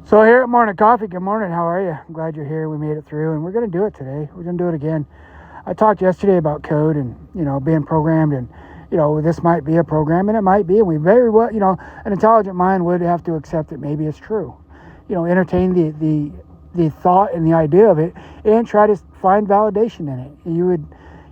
So here at Morning Coffee, good morning. How are you? I'm glad you're here. We made it through, and we're going to do it today. We're going to do it again. I talked yesterday about code and being programmed, and this might be a program, and it might be, and we very well an intelligent mind would have to accept that maybe it's true. Entertain the thought and the idea of it, and try to find validation in it. You would,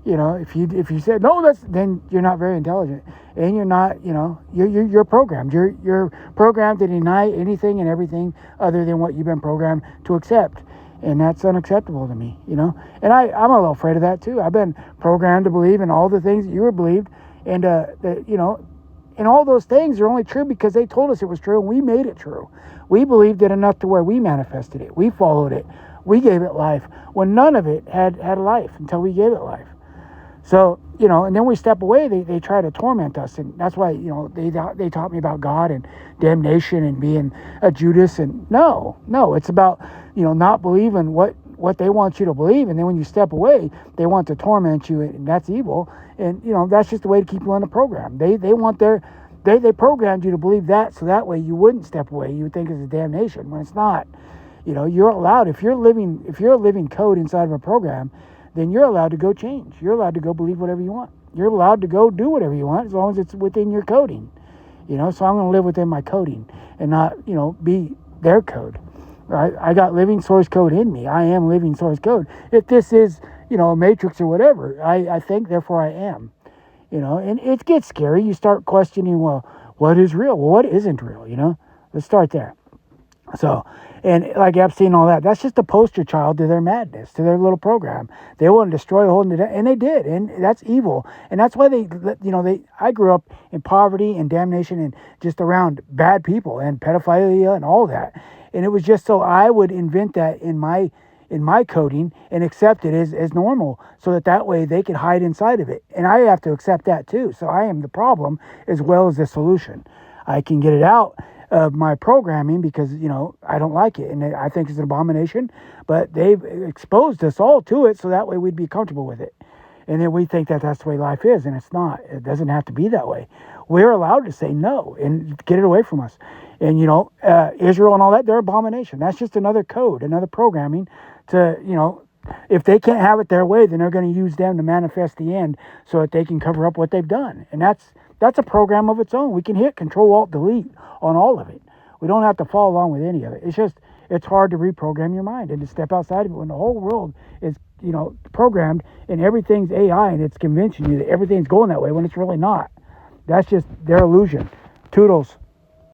if you said no, then you're not very intelligent, and you're not, you're programmed. You're programmed to deny anything and everything other than what you've been programmed to accept, and that's unacceptable to me. And I'm a little afraid of that too. I've been programmed to believe in all the things that you were believed, and and all those things are only true because they told us it was true, and we made it true. We believed it enough to where we manifested it. We followed it. We gave it life when none of it had life until we gave it life. So, and then we step away, they try to torment us. And that's why, they taught me about God and damnation and being a Judas. And no, it's about, not believing what they want you to believe. And then when you step away, they want to torment you, and that's evil. And, that's just the way to keep you on the program. They programmed you to believe that, so that way you wouldn't step away. You would think it's a damnation when it's not. You're allowed, if you're a living code inside of a program, then you're allowed to go change. You're allowed to go believe whatever you want. You're allowed to go do whatever you want as long as it's within your coding. So I'm going to live within my coding and not, be their code. Right? I got living source code in me. I am living source code. If this is, a matrix or whatever, I think, therefore I am. And it gets scary. You start questioning, well, what is real? Well, what isn't real? Let's start there. So, and like Epstein and all that, that's just a poster child to their madness, to their little program. They want to destroy, hold it, and they did, and that's evil. And that's why I grew up in poverty and damnation and just around bad people and pedophilia and all that. And it was just so I would invent that in my coding and accept it as normal, so that way they could hide inside of it. And I have to accept that too. So I am the problem as well as the solution. I can get it out of my programming because, I don't like it. And I think it's an abomination, but they've exposed us all to it so that way we'd be comfortable with it. And then we think that that's the way life is, and it's not. It doesn't have to be that way. We're allowed to say no and get it away from us. And, Israel and all that, they're abomination. That's just another code, another programming to, if they can't have it their way, then they're going to use them to manifest the end so that they can cover up what they've done. And that's a program of its own. We can hit Control-Alt-Delete on all of it. We don't have to follow along with any of it. It's hard to reprogram your mind and to step outside of it when the whole world is, programmed and everything's AI and it's convincing you that everything's going that way when it's really not. That's just their illusion. Toodles.